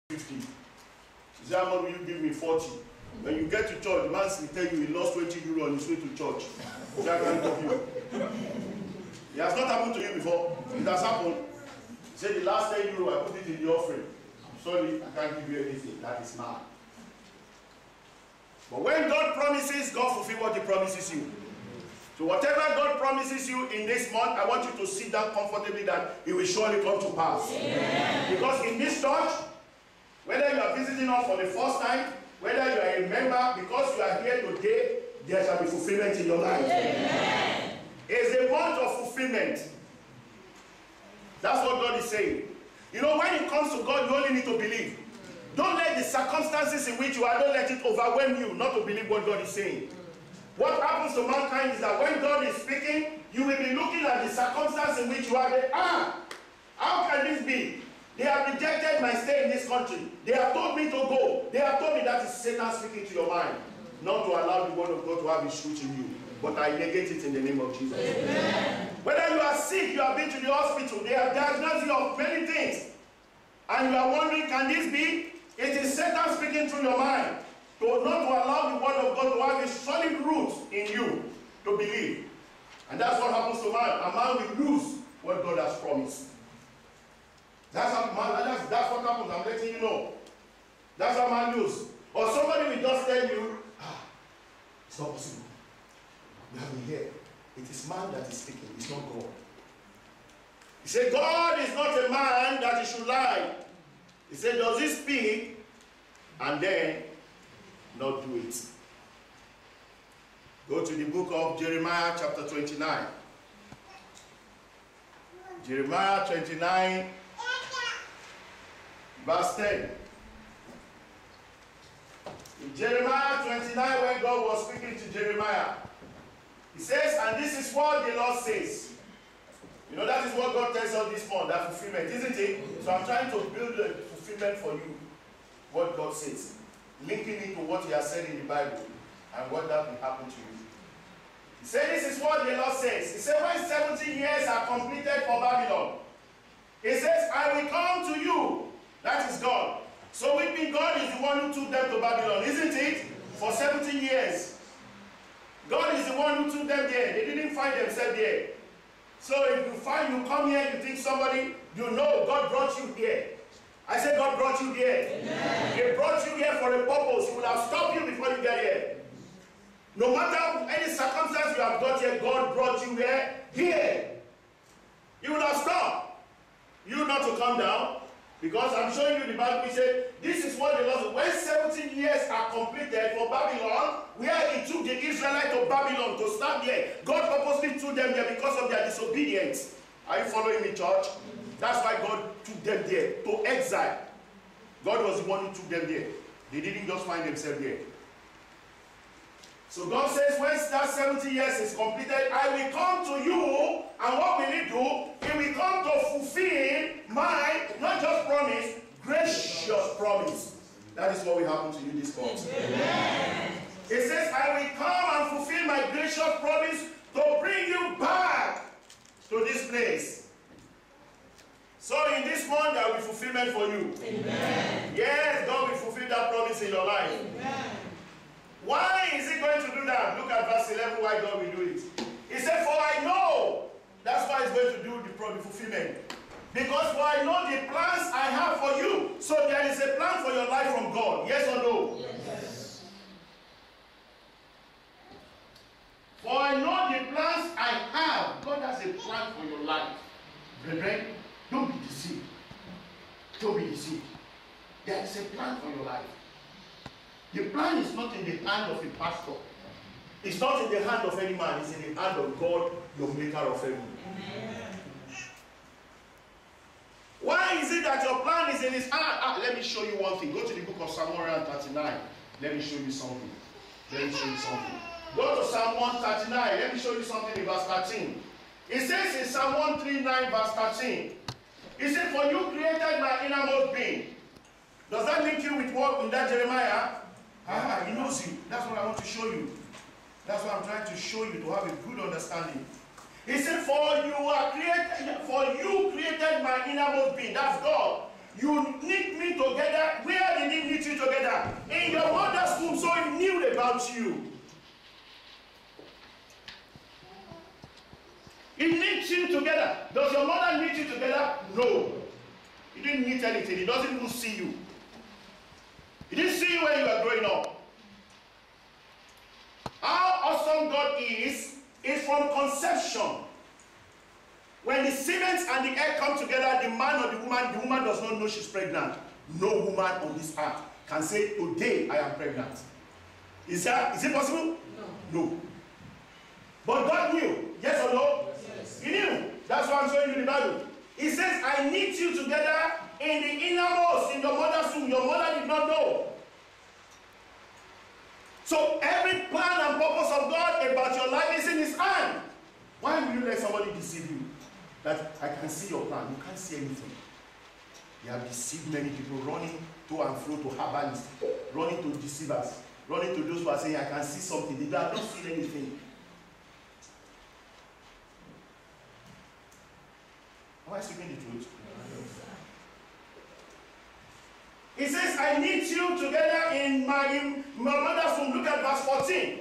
50. You say, how much will you give me? 40. When you get to church, the man will tell you he lost 20 euro on his way to church. He can't give you. It has not happened to you before. It has happened. He said, the last 10 euro, I put it in the offering. I'm sorry, I can't give you anything. That is mad. But when God promises, God fulfills what he promises you. So whatever God promises you in this month, I want you to sit down comfortably that it will surely come to pass. Amen. Because in this church, whether you are visiting us for the first time, whether you are a member, because you are here today, there shall be fulfillment in your life. Amen. It's a month of fulfillment. That's what God is saying. You know, when it comes to God, you only need to believe. Don't let the circumstances in which you are, don't let it overwhelm you not to believe what God is saying. What happens to mankind is that when God is speaking, you will be looking at the circumstance in which you are there. How can this be? They have rejected my stay in this country. They have told me to go. They have told me that is Satan speaking to your mind. Not to allow the word of God to have its root in you. But I negate it in the name of Jesus. Amen. Whether you are sick, you have been to the hospital, they have diagnosed you of many things. And you are wondering, can this be? It is Satan speaking through your mind. Not to allow the word of God to have a solid root in you to believe. And that's what happens to man. A man will lose what God has promised. That's what happens. I'm letting you know. That's how man loses. Or somebody will just tell you, it's not possible. We have been here. It is man that is speaking. It's not God. He said, God is not a man that he should lie. He said, does he speak and then not do it? Go to the book of Jeremiah chapter 29. Jeremiah 29 verse 10. In Jeremiah 29, when God was speaking to Jeremiah, he says, and this is what the Lord says. You know, that is what God tells us this month, that fulfillment, isn't it? So I'm trying to build a fulfillment for you, what God says, linking it to what he has said in the Bible, and what that will happen to you. He said, this is what the Lord says. He said, when 70 years are completed for Babylon, he says, I will come to you. That is God. So with me, God is the one who took them to Babylon, isn't it? For 70 years. God is the one who took them there. They didn't find themselves there. So if you come here, you think somebody, you know God brought you here. I said God brought you here. Amen. He brought you here for a purpose. He will have stopped you before you get here. No matter any circumstance you have got here, God brought you here. Here. He will have stopped you not to come down. Because I'm showing you the Bible, he said, this is what the Lord said. When 17 years are completed for Babylon, where he took the Israelites to Babylon to stand there, God purposely took them there because of their disobedience. Are you following me, church? That's why God took them there, to exile. God was the one who took them there. They didn't just find themselves there. So God says, when that 70 years is completed, I will come to you, and what will he do? He will come to fulfill my, not just promise, gracious promise. That is what will happen to you this month. Amen. It says, I will come and fulfill my gracious promise to bring you back to this place. So in this month, there will be fulfillment for you. Amen. Yes, God will fulfill that promise in your life. Amen. Why is he going to do that? Look at verse 11, why God will do it. He said, for I know. That's why he's going to do the fulfillment. Because for I know the plans I have for you. So there is a plan for your life from God. Yes or no? Yes. For I know the plans I have. God has a plan for your life. Brethren, don't be deceived. Don't be deceived. There is a plan for your life. The plan is not in the hand of a pastor. It's not in the hand of any man. It's in the hand of God, your maker of heaven. Amen. Why is it that your plan is in his hand? Let me show you one thing. Go to the book of Psalm 139. Let me show you something. Let me show you something. Go to Psalm 139. Let me show you something in verse 13. It says in Psalm 139 verse 13. It says, for you created my innermost being. Does that link you with what in that Jeremiah? He knows you. That's what I want to show you. That's what I'm trying to show you, to have a good understanding. He said, for you created my innermost being. That's God. You knit me together. Where did he knit you together? In your mother's womb, so he knew about you. He knit you together. Does your mother knit you together? No. He didn't knit anything. He doesn't even see you. He didn't see you when you were growing up. How awesome God is from conception. When the semen and the egg come together, the man or the woman does not know she's pregnant. No woman on this earth can say, today I am pregnant. Is it possible? No. But God knew. Yes or no? Yes. He knew. That's why I'm showing you the Bible. He says, I knit you together in the innermost, in your mother's womb. Your mother did not know. So every plan and purpose of God about your life is in his hand. Why will you let somebody deceive you? That I can see your plan. You can't see anything. You have deceived many people, running to and fro to herbalists, running to deceivers, running to those who are saying, I can see something. They have not seen anything. Am I speaking the truth? He says, I knit you together in my mother's womb. Look at verse 14.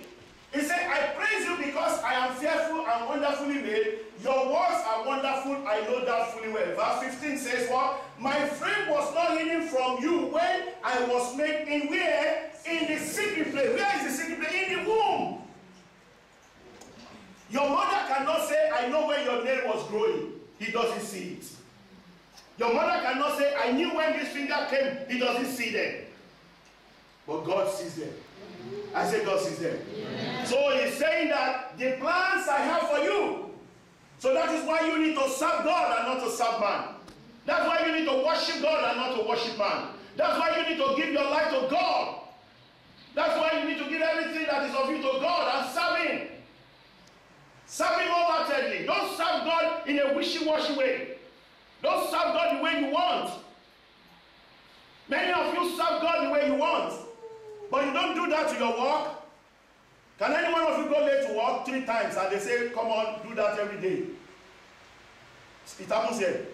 He said, I praise you because I am fearful and wonderfully made. Your works are wonderful. I know that fully well. Verse 15 says what? My frame was not hidden from you when I was made in where? In the secret place. Where is the secret place? In the womb. Your mother cannot say, I know when your nail was growing. He doesn't see it. Your mother cannot say, I knew when this finger came. He doesn't see them. But God sees them. I say God sees them. Yeah. So he's saying that the plans I have for you. So that is why you need to serve God and not to serve man. That's why you need to worship God and not to worship man. That's why you need to give your life to God. That's why you need to give everything that is of you to God and serve him. Serve him wholeheartedly. Don't serve God in a wishy-washy way. Don't serve God the way you want. Many of you serve God the way you want. But you don't do that to your work. Can any one of you go late to work 3 times and they say, come on, do that every day? It happens here.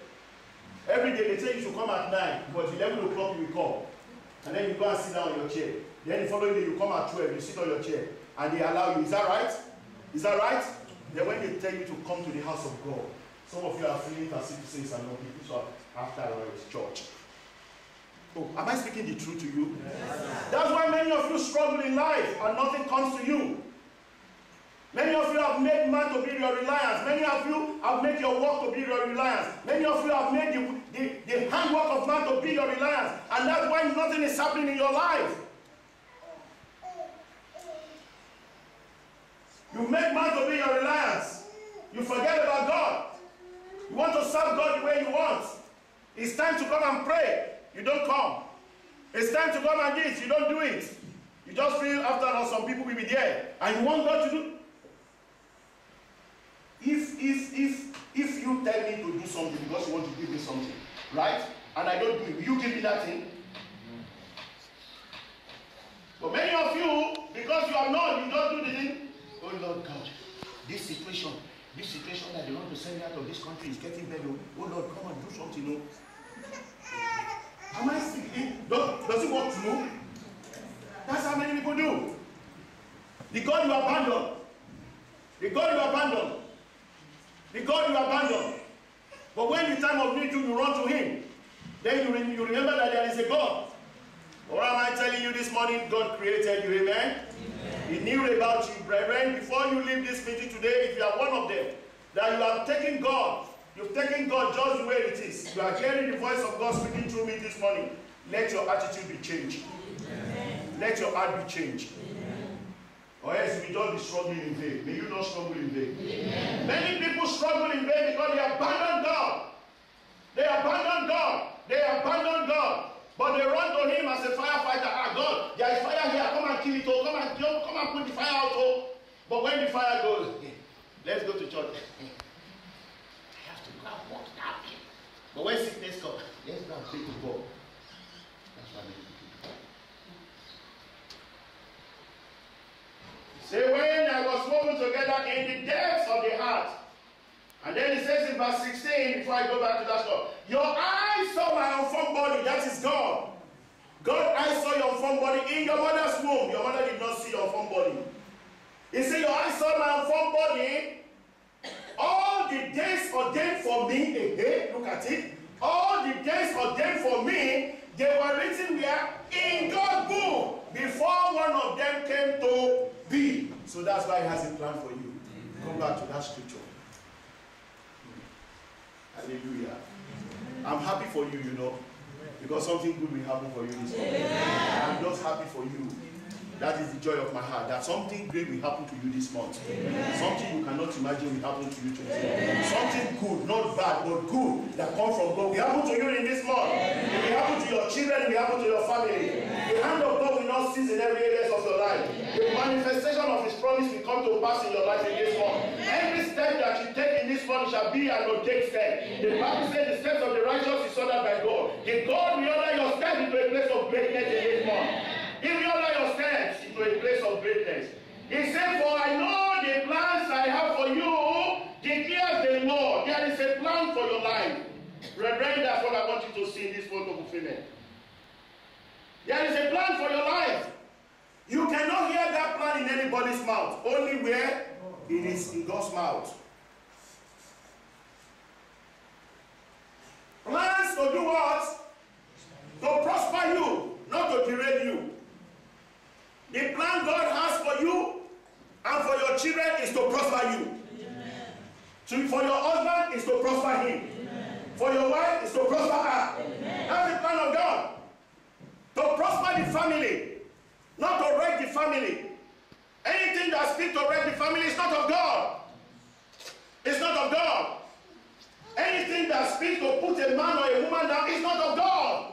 Every day they say you should come at 9, but 11 o'clock you will come. And then you go and sit down on your chair. Then the following day you come at 12, you sit on your chair. And they allow you. Is that right? Is that right? Then when they tell you to come to the house of God, some of you are feeling as if you say it's an obligation. So after all, it's church. Oh, am I speaking the truth to you? Yes. That's why many of you struggle in life and nothing comes to you. Many of you have made man to be your reliance. Many of you have made your work to be your reliance. Many of you have made the handwork of man to be your reliance. And that's why nothing is happening in your life. You make man to be your reliance. You forget about God. You want to serve God the way you want. It's time to come and pray. You don't come. It's time to come and do it. You don't do it. You just feel after all some people will be there. And you want God to do. If you tell me to do something because you want to give me something, right? And I don't do it, will you give me that thing? But many of you, because you are not, you don't do the thing. Oh Lord God, this situation that they want to send me out of this country is getting better. Oh Lord, come and do something. No. Am I speaking? Does it work through? That's how many people do. The God you abandon. The God you abandon. The God you abandon. But when the time of need you run to him. Then you remember that there is a God. Or am I telling you this morning, God created you, amen? He knew about you, brethren. Before you leave this meeting today, if you are one of them, that you have taken God, you've taken God just the way it is. You are hearing the voice of God speaking through me this morning. Let your attitude be changed. Amen. Let your heart be changed. Amen. Or else you will just be struggling in vain. May you not struggle in vain. Amen. Many people struggle in vain because they abandon God. They abandon God. They abandon God. But they run to him as a firefighter. Ah, God, there is fire here. Come and kill it. Oh, come and put the fire out. Oh. But when the fire goes, let's go to church. I have to go and walk down here. But when sickness comes, let's go and pray to God. That's what I say, when I was woven together in the depths of the heart. And then it says in verse 16, before I go back to that stuff, your eyes saw my unformed body. That is God. God, I saw your unformed body in your mother's womb. Your mother did not see your unformed body. He said, your eyes saw my unformed body. All the days ordained for me, look at it. All the days ordained for me, they were written where? In God's book, before one of them came to be. So that's why he has a plan for you. Go back to that scripture. Hallelujah. I'm happy for you, you know, because something good will happen for you this morning. I'm just happy for you. That is the joy of my heart, that something great will happen to you this month. Something you cannot imagine will happen to you today. Something good, not bad, but good that comes from God will happen to you in this month. It will happen to your children, it will happen to your family. The hand of God will not cease in every area of your life. The manifestation of His promise will come to pass in your life in this month. Every step that you take in this month shall be an ordained step. The Bible says the steps of the righteous is ordered by God. The God will order your steps into a place of greatness in this month. He will order your steps into a place of greatness. He said, for I know the plans I have for you, declares the Lord. There is a plan for your life. Brethren, that's what I want you to see in this photo fulfillment. There is a plan for your life. You cannot hear that plan in anybody's mouth. Only where? It is in God's mouth. Plans to do what? To prosper you, not to derail you. The plan God has for you and for your children is to prosper you. So for your husband is to prosper him. For your wife is to prosper her. That's the plan of God. To prosper the family, not to wreck the family. Anything that speaks to wreck the family is not of God. It's not of God. Anything that speaks to put a man or a woman down is not of God.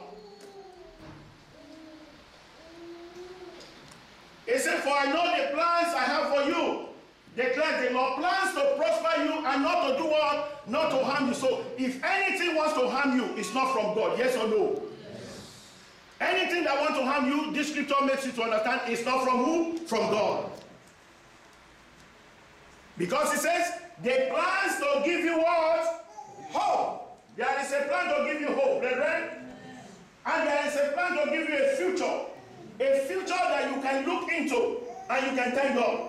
He said, for I know the plans I have for you. Declares the Lord, plans to prosper you and not to do what? Not to harm you. So if anything wants to harm you, it's not from God. Yes or no? Yes. Anything that wants to harm you, this scripture makes you to understand it's not from who? From God. Because it says, the plans to give you what? Hope. There is a plan to give you hope, brethren. And there is a plan to give you a future. A future that you can look into and you can thank God.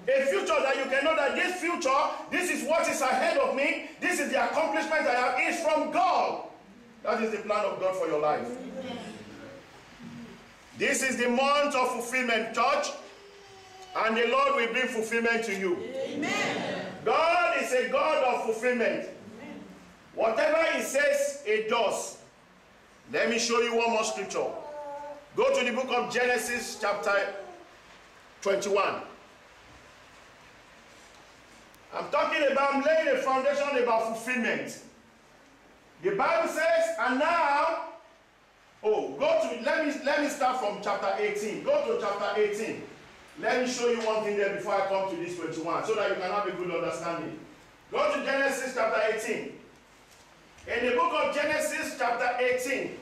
A future that you can know that this future, this is what is ahead of me, this is the accomplishment I have, is from God. That is the plan of God for your life. This is the month of fulfillment, church, and the Lord will bring fulfillment to you. Amen. God is a God of fulfillment. Whatever He says, it does. Let me show you one more scripture. Go to the book of Genesis chapter 21. I'm talking about laying a foundation about fulfillment. The Bible says, and now, let me start from chapter 18. Go to chapter 18. Let me show you one thing there before I come to this 21, so that you can have a good understanding. Go to Genesis chapter 18. In the book of Genesis chapter 18,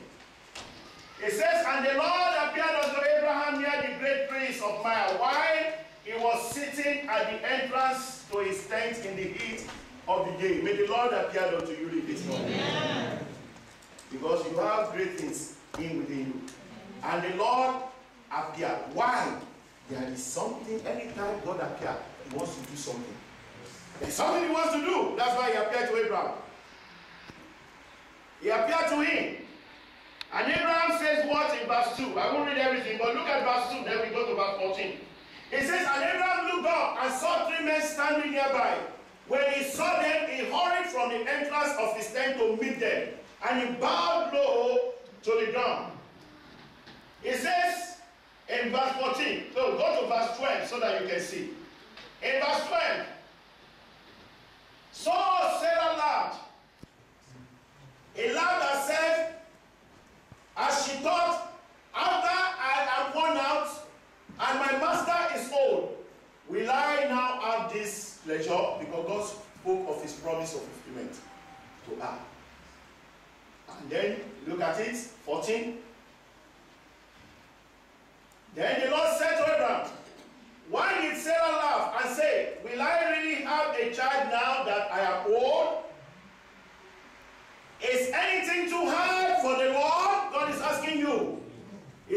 it says, and the Lord appeared unto Abraham near the great trees of Mile, while he was sitting at the entrance to his tent in the heat of the day. May the Lord appear unto you this morning. Because you have great things within you. And the Lord appeared. Why? There is something, anytime God appears, He wants to do something. There's something He wants to do. That's why He appeared to Abraham. He appeared to him. And Abraham says what in verse 2? I won't read everything, but look at verse 2, then we go to verse 14. It says, and Abraham looked up and saw 3 men standing nearby. When he saw them, he hurried from the entrance of his tent to meet them, and he bowed low to the ground. It says in verse 14, so go to verse 12 so that you can see. In verse 12, so Sarah laughed. He laughed and said, as she thought, after I am worn out, and my master is old, will I now have this pleasure? Because God spoke of His promise of fulfillment to her. And then, look at it, 14. Then the Lord said to Abraham, why did Sarah laugh and say, will I really have a child now that I am old? Is any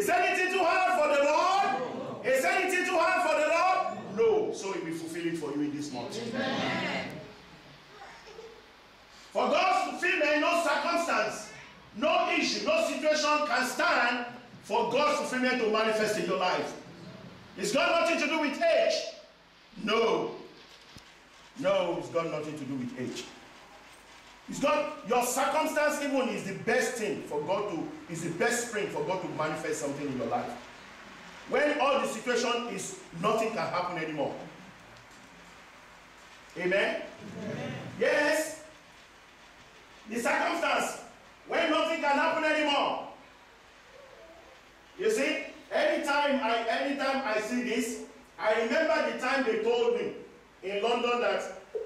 Is anything too hard for the Lord? Is anything too hard for the Lord? No. So He will fulfill it for you in this month. Amen. For God's fulfillment, no circumstance, no issue, no situation can stand for God's fulfillment to manifest in your life. It's got nothing to do with age. No. No, it's got nothing to do with age. It's got, your circumstance even is the best thing for God to, is the best spring for God to manifest something in your life. When all the situation is, nothing can happen anymore. Amen? Amen. Yes. The circumstance, when nothing can happen anymore. You see, anytime I see this, I remember the time they told me in London that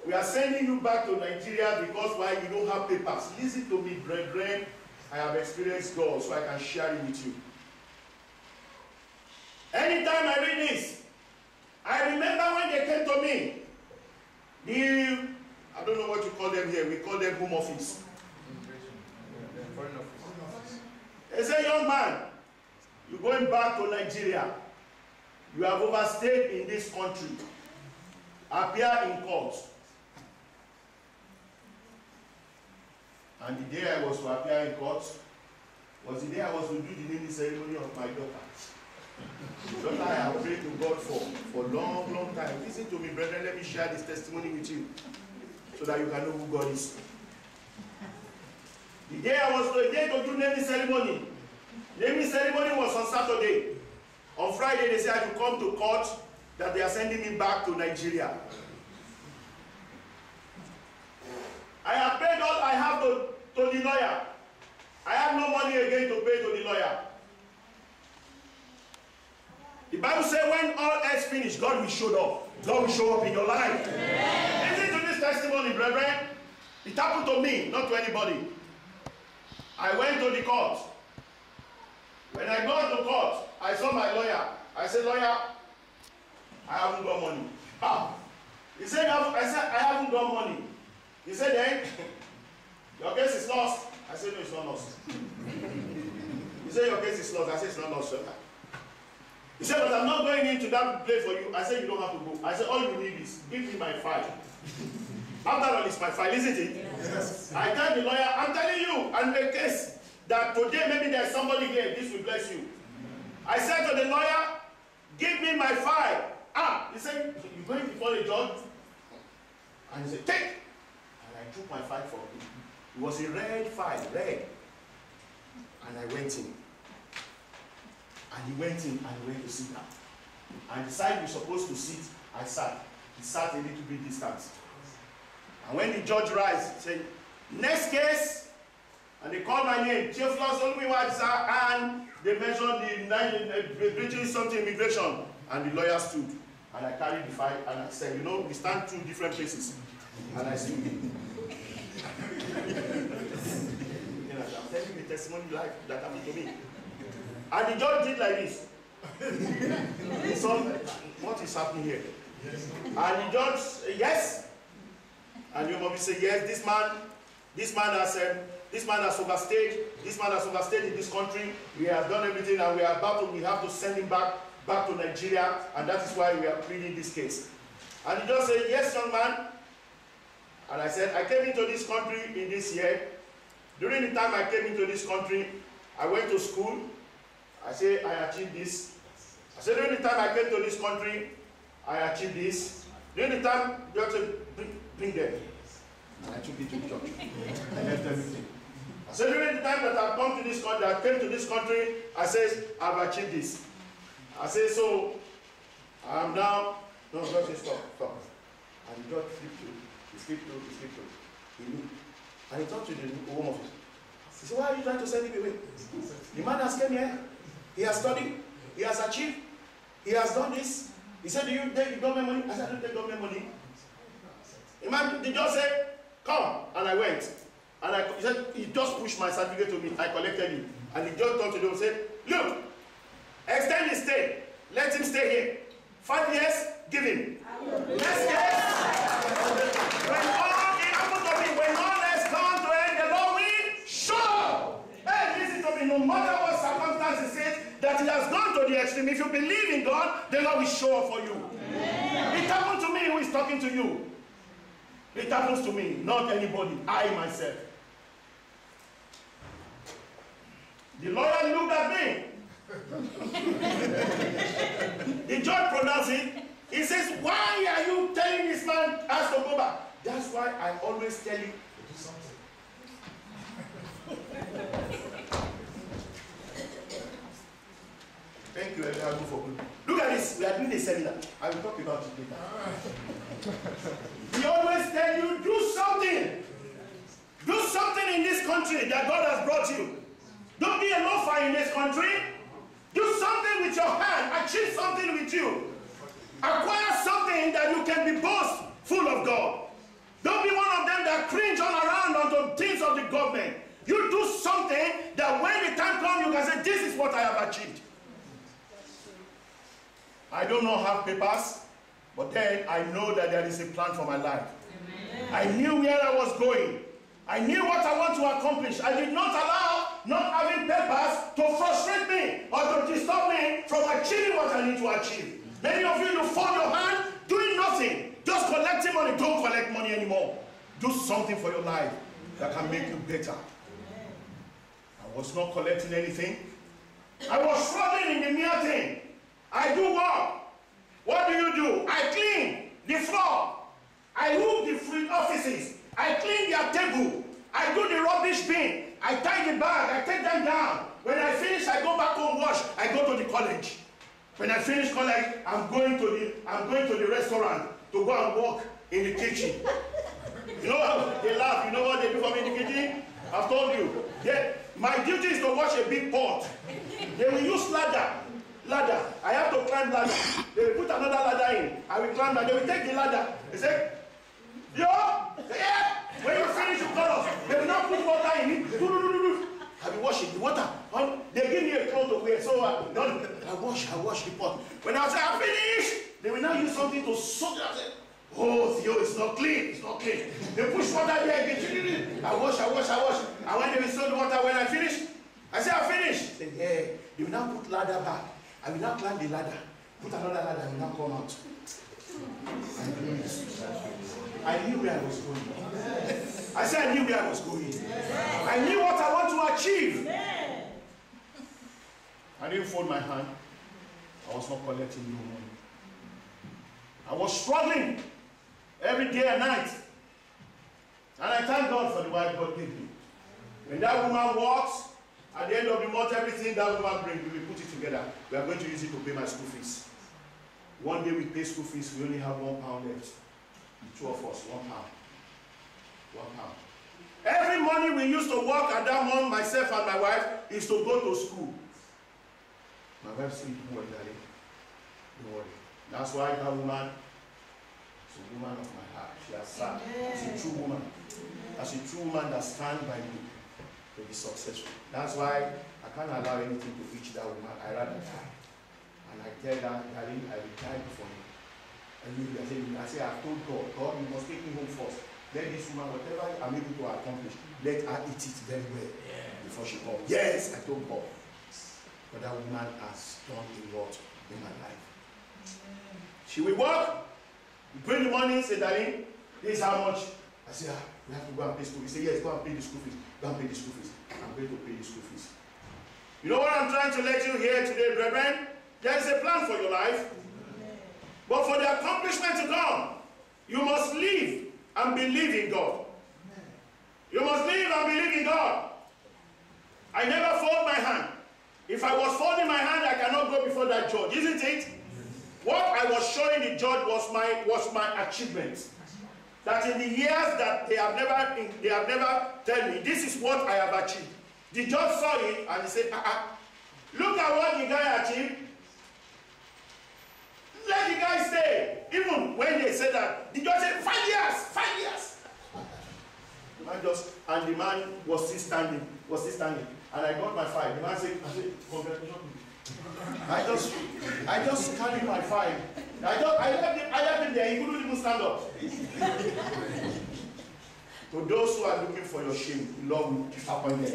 we are sending you back to Nigeria because why you don't have papers. Listen to me, brethren. I have experienced God, so I can share it with you. Anytime I read this, I remember when they came to me, I don't know what you call them here, we call them home office. They say, young man, you're going back to Nigeria. You have overstayed in this country. Appear in court. And the day I was to appear in court was the day I was to do the naming ceremony of my daughter. Daughter I have prayed to God for a long, long time. Listen to me, brethren. Let me share this testimony with you so that you can know who God is. The day I was to do naming ceremony. Naming ceremony was on Saturday. On Friday, they said I should come to court that they are sending me back to Nigeria. I have paid all I have to the lawyer. I have no money again to pay to the lawyer. The Bible says when all else finished, God will show up. God will show up in your life. Listen to this testimony, brethren. It happened to me, not to anybody. I went to the court. When I got to court, I saw my lawyer. I said, lawyer, I haven't got money. Ah. He said, I said, I haven't got money. He said, then, your case is lost. I said, no, it's not lost. He said, your case is lost. I said, it's not lost, sir. He said, but I'm not going into that place for you. I said, you don't have to go. I said, all you need is, give me my file. After all, it's my file, isn't it? Yes. I tell the lawyer, I'm telling you, and the case, that today maybe there's somebody here, this will bless you. I said to the lawyer, give me my file. Ah, he said, you're going before the judge? And he said, take. And I took my file from him. It was a red file, red. And I went in. And he went in and went to sit down. And the side we're supposed to sit, I sat. He sat a little bit distant. And when the judge rise, he said, next case. And they called my name, Theophilus Adisa, and they mentioned the British something immigration. And the lawyer stood. And I carried the file and I said, you know, we stand two different places. And I stood. You know, I'm telling you the testimony life that happened to me. And the judge did like this. So, what is happening here? And the judge said, yes. And your mommy said, yes, this man has overstayed. This man has overstayed in this country. We have done everything, and we have to send him back to Nigeria, and that is why we are pleading this case. And he just said, yes, young man. And I said, I came into this country in this year. During the time I came into this country, I went to school. I said, I achieved this. I said, during the time I came to this country, I achieved this. During the time, just bring them. And I took it to the church. I left everything. I said, during the time that I came to this country, I said, I've achieved this. I said, so, I'm now, no, just say, stop. And he just slipped through. He knew. And he talked to the home office. He said, why are you trying to send him away? The man has come here. He has studied. He has achieved. He has done this. He said, do you take government money? I said, I don't take government money. The man, the judge said, come. And I went. And he said, he just pushed my certificate to me. I collected it. And the judge talked to them and said, look, extend his stay. Let him stay here. 5 years, give him. Next year, when all it happened to me, when all has come to end, the Lord will show. Hey, listen to me. No matter what circumstances say, the that it has gone to the extreme. If you believe in God, the Lord will show up for you. It happened to me who is talking to you. It happens to me, not anybody. I myself. The lawyer looked at me. The judge pronounced it. He says, why are you telling this man has to go back? That's why I always tell you to do something. Thank you, everyone, for good. Look at this. We are doing a seminar. I will talk about it later. We always tell you, do something. Do something in this country that God has brought you. Don't be a loafer in this country. Do something with your hand. Achieve something with you. Acquire something that you can be boastful of God. Don't be one of them that cringe all around on the things of the government. You do something that when the time comes, you can say, this is what I have achieved. I don't know have papers, but then I know that there is a plan for my life. Amen. I knew where I was going. I knew what I want to accomplish. I did not allow not having papers to frustrate me or to disturb me from achieving what I need to achieve. Many of you fold your hand doing nothing, just collecting money. Don't collect money anymore. Do something for your life that can make you better. I was not collecting anything. I was struggling in the mere thing. I do work. What do? I clean the floor. I hook the free offices. I clean their table. I do the rubbish bin. I tie the bag. I take them down. When I finish, I go back home, wash. I go to the college. When I finish college, I'm going to the restaurant to go and work in the kitchen. You know how they laugh? You know what they do for me in the kitchen? I've told you. My duty is to wash a big pot. They will use ladder. I have to climb ladder. They will put another ladder in. I will climb ladder. They will take the ladder. They say, yo, yeah. When you finish, you cut off. They will not put water in it. I will wash it. The water. They give me a cloth to wear. So I wash the pot. When I say I finish, they will now use something to soak it. I say, oh, Theo, it's not clean. It's not clean. They push water there again. I wash. And when they will soak the water, when I finish, I say I finished. They say, yeah. They will now put ladder back. I will now climb the ladder. Put another ladder. I will now come out. I knew where I was going. I said I knew where I was going. I knew what I want to achieve. I didn't fold my hand. I was not collecting no money. I was struggling every day and night. And I thank God for the wife God gave me. When that woman walks, at the end of the month, everything that woman brings, we will put it together. We are going to use it to pay my school fees. One day we pay school fees, we only have £1 left. The two of us, £1. £1. Every morning we used to work at that month, myself and my wife, is to go to school. My wife said, don't worry, darling. Don't worry. That's why that woman is a woman of my heart. She has sat as a true woman. As a true woman that stands by me to be successful. That's why I can't allow anything to reach that woman. I rather die. And I tell her, darling, I will die before you. And I say, I've told God, you must take me home first. Let this woman, whatever I'm able to accomplish, let her eat it very well before she comes. Yes, I told God. But that woman has done a lot in my life. She will work, we bring the money, say, darling, this is how much. I say, we have to go and pay school fees. He say, yes, go and pay the school fees. Go and pay the school fees. I'm going to pay the school fees. You know what I'm trying to let you hear today, brethren? There is a plan for your life. But for the accomplishment to come, you must live and believe in God. You must live and believe in God. I never fold my hand. If I was folding my hand, I cannot go before that judge, isn't it? What I was showing the judge was my achievement. That in the years that they have never told me, this is what I have achieved. The judge saw it and he said, look at what the guy achieved. Let the guy stay. Even when they said that, the judge said, 5 years, 5 years. The man and the man was still standing, And I got my 5. The man said, congratulations. I just carried my 5. I left him there. He couldn't even stand up. To those who are looking for your shame, the Lord will disappoint them.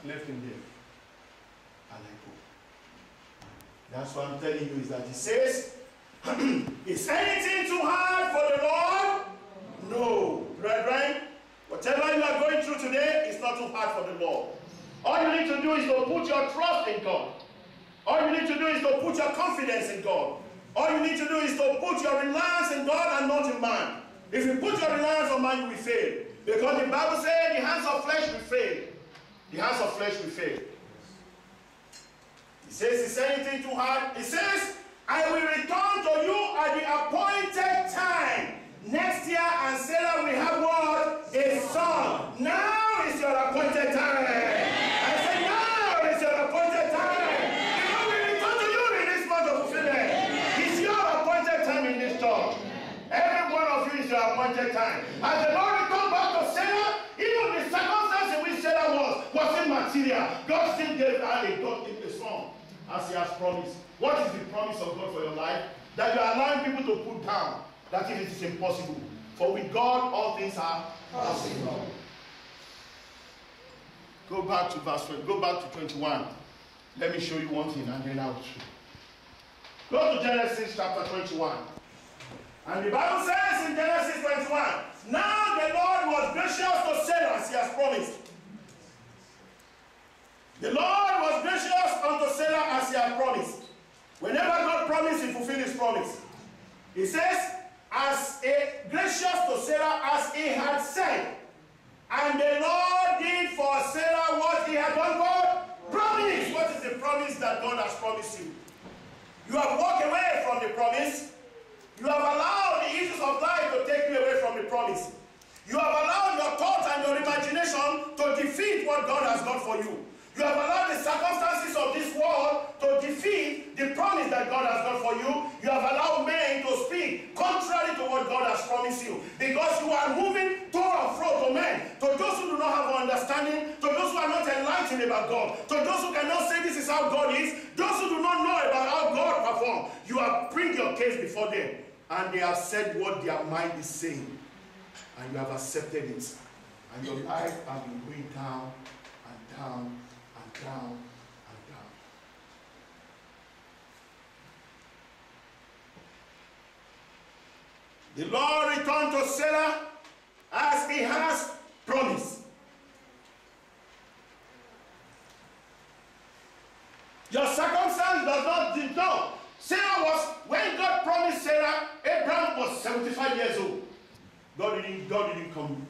left him there. And I go. That's what I'm telling you, is that he says, is anything too hard for the Lord? No. Brethren, whatever you are going through today is not too hard for the Lord. All you need to do is to put your trust in God. All you need to do is to put your confidence in God. All you need to do is to put your reliance in God and not in man. If you put your reliance on man, you will fail. Because the Bible says the hands of flesh will fail. The hands of flesh will fail. He says, is anything too hard? He says, I will return to you at the appointed time. Next year, and Sarah will have what? A son. Now is your appointed time. I say, now is your appointed time. Because we return to you in this month of fulfillment. It's your appointed time in this church. Every one of you is your appointed time. As the Lord returned back to Sarah, even the circumstance in which Sarah wasn't material. God still gave her a son, as he has promised. What is the promise of God for your life? That you are allowing people to put down that it is impossible. For with God, all things are possible. Go back to verse 20. Go back to 21. Let me show you one thing and then I'll show. Go to Genesis chapter 21. And the Bible says in Genesis 21, now the Lord was gracious to Sarah as he has promised. The Lord was gracious unto Sarah as he had promised. Whenever God promised, he fulfilled his promise. He says, as a gracious to Sarah as he had said. And the Lord did for Sarah what he had done for promise. What is the promise that God has promised you? You have walked away from the promise. You have allowed the issues of life to take you away from the promise. You have allowed your thoughts and your imagination to defeat what God has done for you. You have allowed the circumstances of this world to defeat the promise that God has done for you. You have allowed men to speak contrary to what God has promised you. Because you are moving to and fro to men. To those who do not have understanding, to those who are not enlightened about God, to those who cannot say this is how God is, those who do not know about how God performs, you have bring your case before them. And they have said what their mind is saying. And you have accepted it. And your life has been going down and down. Down and down. The Lord returned to Sarah as he has promised. Your circumstance does not know. Sarah was, when God promised Sarah, Abraham was 75 years old. God didn't come.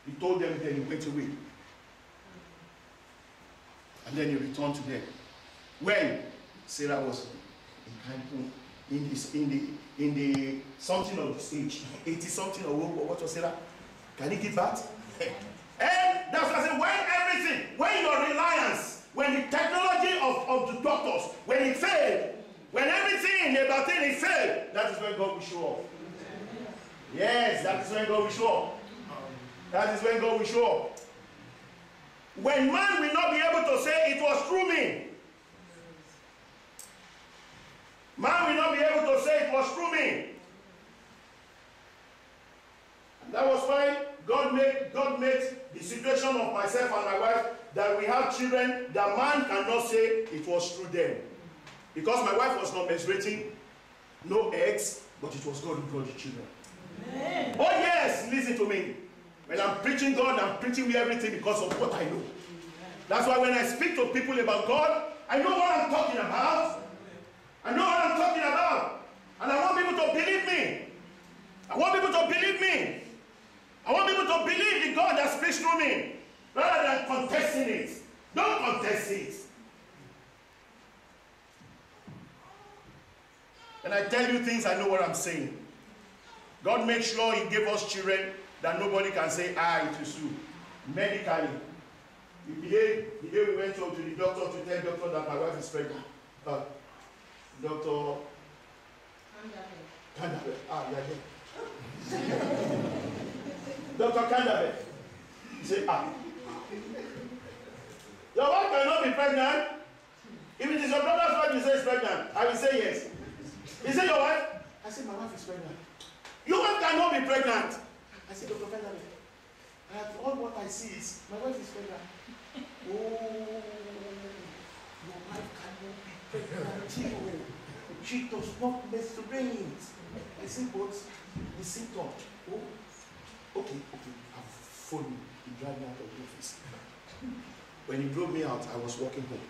He told them, then he went away. And then he returned to them. When Sarah was in the something of this age, 80 something or what was Sarah? Can he give that? And that's what I said, when everything, when your reliance, when the technology of the doctors, when it failed, when everything about it failed, that is when God will show up. Yes, that is when God will show up. That is when God will show up. When man will not be able to say it was through me. Man will not be able to say it was through me. And that was why God made the situation of myself and my wife that we have children that man cannot say it was through them. Because my wife was not menstruating, no eggs, but it was God who brought the children. Amen. Oh yes, listen to me. When I'm preaching God, I'm preaching with everything because of what I know. That's why when I speak to people about God, I know what I'm talking about. I know what I'm talking about. And I want people to believe me. I want people to believe me. I want people to believe the God that speaks through me, rather than contesting it. Don't contest it. And I tell you things, I know what I'm saying. God makes sure he gave us children that nobody can say, it is true. Medically. The day we went to the doctor to tell the doctor that my wife is pregnant. Dr. Kandabe. Dr. Kandabe. He said, your wife cannot be pregnant. If it is your brother's wife you say is pregnant, I will say yes. He said, your wife? I said, my wife is pregnant. Your wife cannot be pregnant. I said, Dr. Kandabe, all what I see is my wife is pregnant. Oh, your wife cannot be pregnant. She does not menstruate. I said, but the symptom. Oh, okay. I've phoned him. He dragged me out of the office. When he drove me out, I was walking home.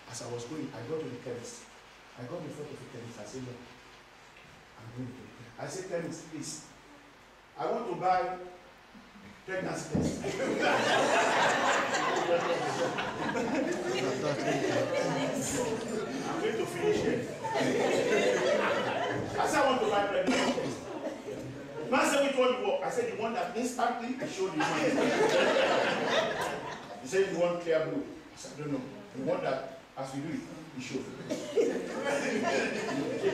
As I was going, I got to the chemist. I got in front of the chemist. I said, no, I'm going to. I said, chemist, please, I want to buy pregnancy test. I'm going to finish it. I said, I want to buy pregnancy test. Man said, which one you want? I said, the one that instantly I showed you mine. He said, you want clear blue? I said, I don't know. The one that, as we do it, he showed.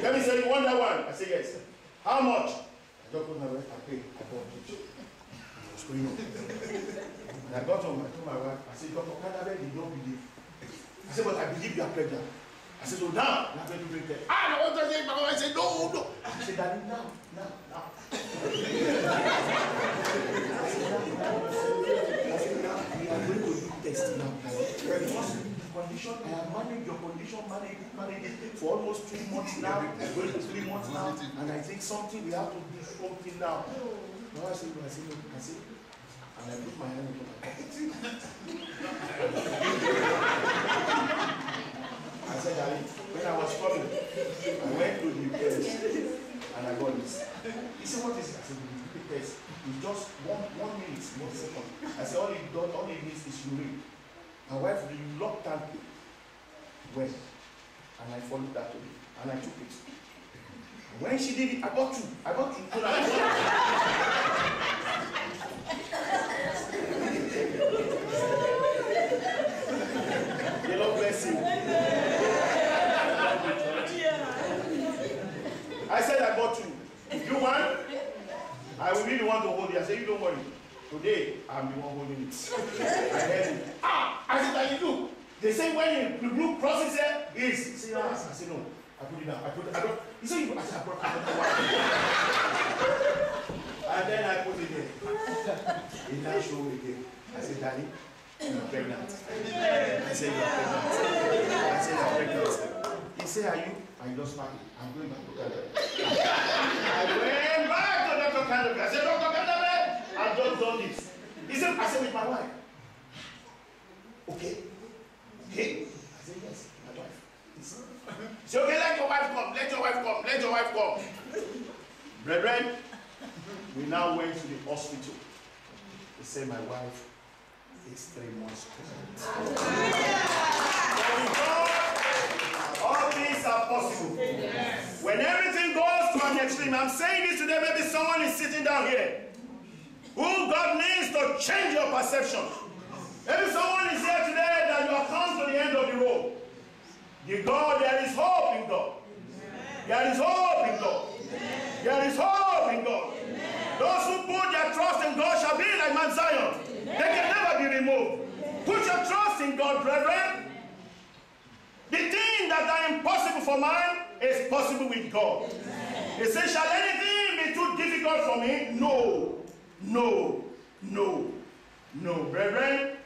Let me say, you want that one? I said, yes. How much? I just put my wife, I paid. I bought it. I was going on. And I got home, I told my wife, I said, Dr. Canada did not believe. I said, but I believe you are pregnant. I said, so now, you are going to bring it. I don't want to say, I said, no. I said, Daddy, now. I said, now, we are going to do test now. Because the condition, I have managed your condition, managed it for almost 2 months now. It's going to 3 months now. And I think something, we have to do something now. No, I said, no. And I put my hand into my pocket. I said, Daddy, when I was coming, I went to the test and I got this. He said, what is it? I said, the test. It's just one minute, 1 second. I said, all it needs is urine. My wife reluctantly went, and I followed that to me, and I took it. When she did it, I got two. The Lord bless you. I said I got two. You want? I will really want to hold it. I said, you don't worry. Today, I'm the one holding it. I heard it. I said, that you do. They say when the blue crosses here, is. Say, I said, no. I put it down. I don't. He said, I said, I brought and then I put it there. He now showed me again. I said, Daddy, you're pregnant. I said, you're pregnant. I said, you're pregnant. He said, are you? I just smiled. I'm going back to Canada. I went back to Dr. Canada. I said, Dr. Canada, I've just done this. He said, I said, with my wife. Okay. I said, yes, my wife. He said, okay, let your wife come. Brethren, we now went to the hospital. They said, my wife is 3 months pregnant. All things are possible. Yes. When everything goes to an extreme, I'm saying this today, maybe someone is sitting down here who God needs to change your perception. Maybe someone is here today that you have come to the end of the road. There is hope in God. There is hope in God. There is hope in God. Those who put their trust in God shall be like Mount Zion. They can never be removed. Put your trust in God, brethren. The things that are impossible for man is possible with God. He says, shall anything be too difficult for me? No. Brethren,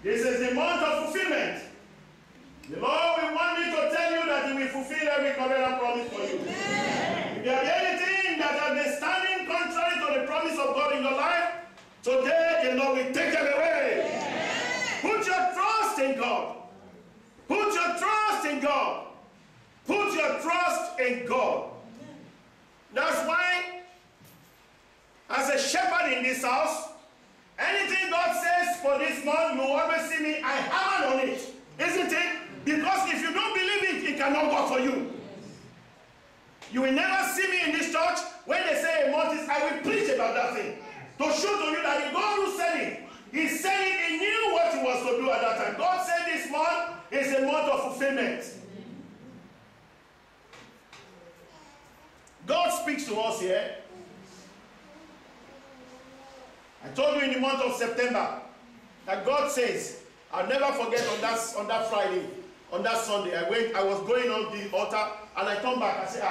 this is the month of fulfillment. The Lord will want me to tell you that He will fulfill every covenant promise for you. If there be anything that has been standing contrary to the promise of God in your life, today the Lord will take them away. Put your trust in God. Put your trust in God. Put your trust in God. That's why, as a shepherd in this house, anything God says for this month, you always see me, I hammer on it. Isn't it? Because if you don't believe it, it cannot work for you. You will never see me in this church when they say a month is, I will preach about that thing. To show to you that the God who said it, He said it, He knew what He was to do at that time. God said this month is a month of fulfillment. God speaks to us here. I told you in the month of September that God says, I'll never forget on that Friday, on that Sunday, I was going on the altar and I come back. I said,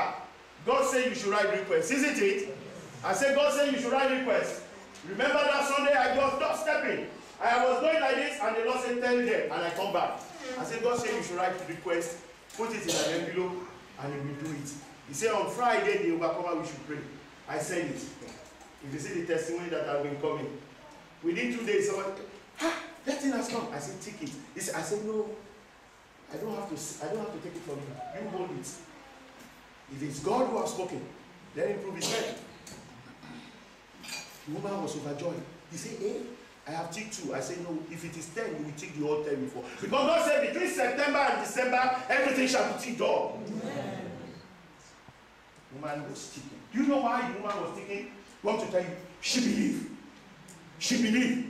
God said you should write requests, isn't it? I said, God said you should write requests. Remember that Sunday I was just stepping. I was going like this, and the Lord said, tell them, and I come back. I said, God said you should write the request, put it in an envelope, and He will do it. He said, on Friday, the overcomer, we should pray. I said it. If you see the testimony that have been coming, within 2 days, someone, that thing has come. I said, take it. He said, I said, no, I don't have to take it from you. You hold it. If it's God who has spoken, let Him prove His head. The woman was overjoyed. He said, hey, I have ticked 2. I said, no, if it is 10, you will tick the whole 10 before. Because God said between September and December, everything shall be ticked up. The woman was ticking. Do you know why the woman was ticking? I want to tell you, she believed. She believed.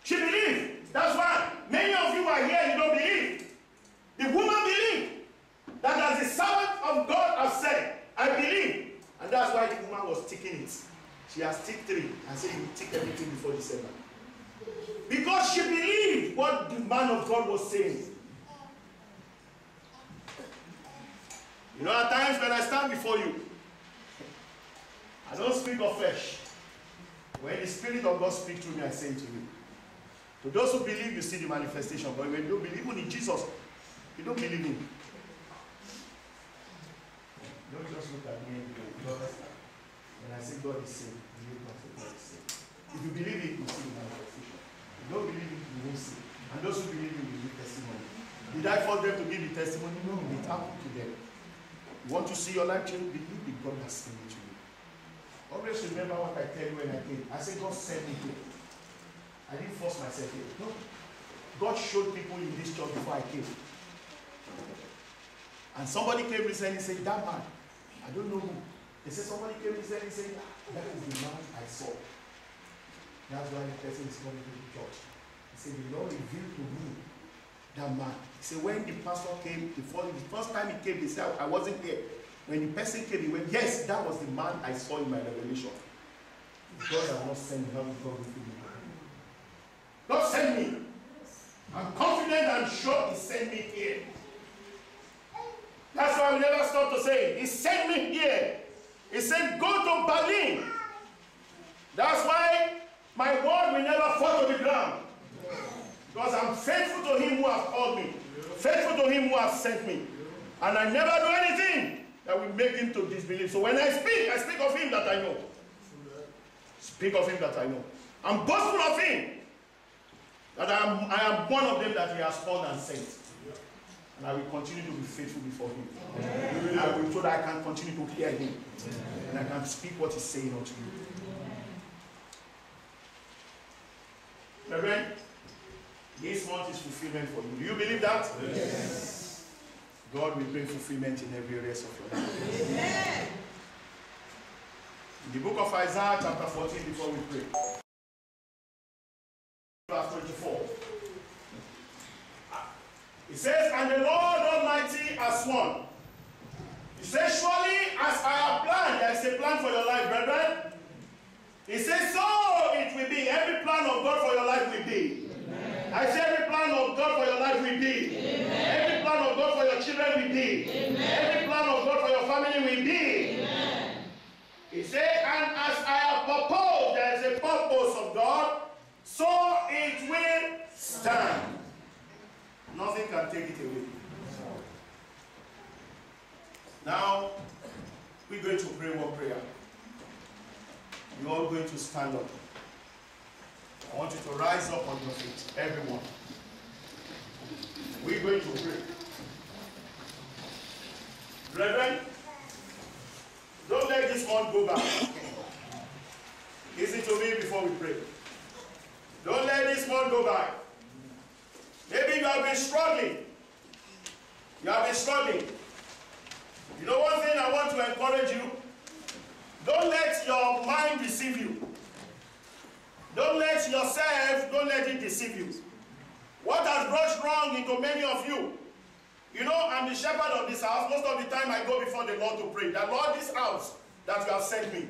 She believed. That's why many of you are here, you don't believe. The woman believed that as the servant of God has said, I believe. And that's why the woman was ticking it. She has ticked 3 and said, you will tick everything before December. Because she believed what the man of God was saying. You know, at times when I stand before you, I don't speak of flesh. When the Spirit of God speaks to me, I say it to you. To those who believe, you see the manifestation. But when you don't believe, even in Jesus, you don't believe Him. Don't just look at me and you understand. When I say God is saying, believe God is saying. If you believe it, you see the manifestation. If you don't believe it, you won't see. And those who believe it will give testimony. Did I force them to give the testimony? No, it happened to them. You want to see your life change? Believe that God has sent it to you. Always remember what I tell you when I came. I said God sent me here. I didn't force myself here. No. God showed people in this church before I came. And somebody came recently and said, that man, I don't know who. They said somebody came recently and said, that is the man I saw. That's why the person is coming to the church. He said, the Lord revealed to me that man. He said, when the pastor came, the first time he came, he said, I wasn't here. When the person came, he went, yes, that was the man I saw in my revelation. God has not sent me. God sent me. I'm confident and sure He sent me here. That's why we never stop to say it. He sent me here. He said, go to Berlin. That's why my word will never fall to the ground. Because I'm faithful to Him who has called me. Faithful to Him who has sent me. And I never do anything that will make Him to disbelieve. So when I speak of Him that I know. Speak of Him that I know. I'm boastful of Him. That I am one of them that He has called and sent. And I will continue to be faithful before Him. I will, so that I can continue to hear Him. And I can speak what He's saying unto you. Reverend, this month is fulfillment for you. Do you believe that? Yes. God will bring fulfillment in every area of your life. Amen. In the book of Isaiah chapter 14, before we pray. Verse 24. It says, and the Lord Almighty has sworn. He says, surely as I have planned, there is a plan for your life, brethren. He says, so it will be. Every plan of God for your life will be. Amen. I say every plan of God for your life will be. Amen. Every plan of God for your children will be. Amen. Every plan of God for your family will be. Amen. He said, and as I have proposed, there is a purpose of God, so it will stand. Nothing can take it away. Now, we're going to pray one prayer. You're all going to stand up. I want you to rise up on your feet, everyone. We're going to pray. Brethren, don't let this one go back. Listen to me before we pray. Don't let this one go back. Maybe you have been struggling. You have been struggling. You know one thing I want to encourage you? Don't let your mind deceive you. Don't let it deceive you. What has brought wrong into many of you? You know, I'm the shepherd of this house. Most of the time I go before the Lord to pray. That Lord, this house that you have sent me,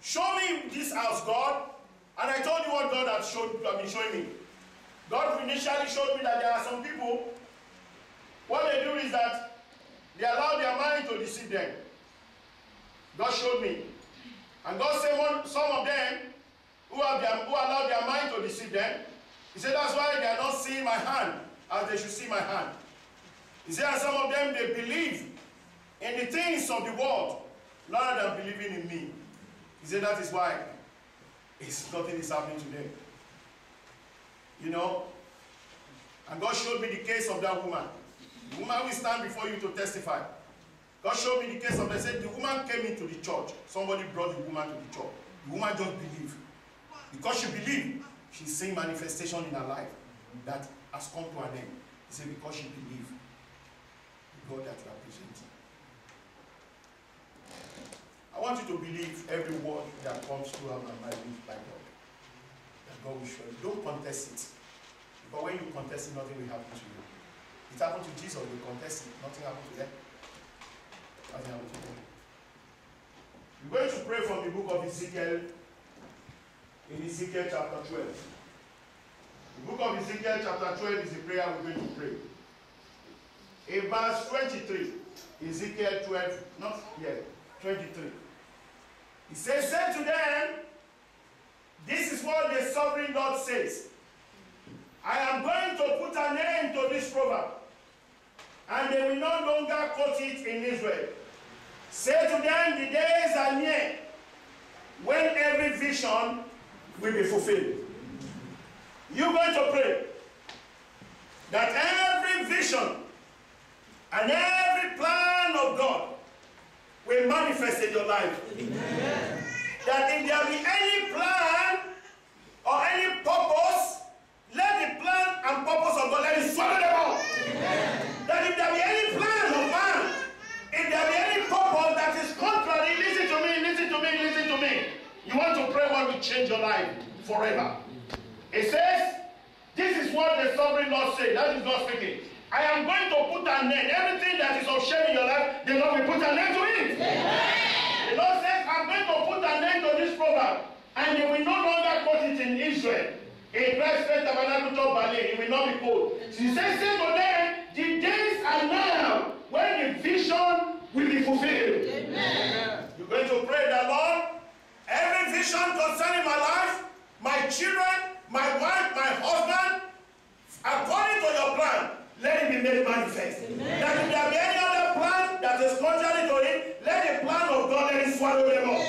show me this house, God. And I told you what God has been showing me. God initially showed me that there are some people, what they do is that they allow their mind to deceive them. God showed me. And God said some of them who allow their mind to deceive them, He said, that's why they are not seeing my hand as they should see my hand. He said, and some of them, they believe in the things of the world rather than believing in me. He said, that is why nothing is happening to them. You know, and God showed me the case of that woman. The woman will stand before you to testify. God showed me the case of, they said the woman came into the church. Somebody brought the woman to the church. The woman just believed. Because she believed, she's seeing manifestation in her life that has come to an end. He said, because she believed the God that you are presenting. I want you to believe every word that comes through my mind by God. That God will show you. Don't contest it. Because when you contest it, nothing will happen to you. It happened to Jesus, they contest it, nothing happened to them. Nothing happened to them. We're going to pray from the book of Ezekiel, in Ezekiel chapter 12. The book of Ezekiel chapter 12 is the prayer we're going to pray. In verse 23, Ezekiel 12, not yet, 23. He says, say to them, this is what the sovereign Lord says. I am going to put an end to this proverb, and they will no longer quote it in Israel. Say to them, the days are near when every vision will be fulfilled. You're going to pray that every vision and every plan of God will manifest in your life. Amen. That if there be any plan or any purpose, let the plan and purpose of God, let it swallow them up. Amen. That if there be any plan of man, if there be any purpose that is contrary, listen to me, listen to me, listen to me. You want to pray what will change your life forever. It says, this is what the sovereign Lord said. That is God speaking. I am going to put an end. Everything that is of shame in your life, the Lord will put an end to it. Amen. The Lord says, I'm going to put an end to this proverb, and they will no longer quote it in Israel. In Christ's Tabernacle of Berlin, it will not be quoted. He says, say to them, the days are now when the vision will be fulfilled. Amen. You're going to pray that, Lord, every vision concerning my life, my children, my wife, my husband, according to your plan, let it be made manifest. Amen. That if there be any other plan that is contrary to it, let the plan of God let it swallow them up.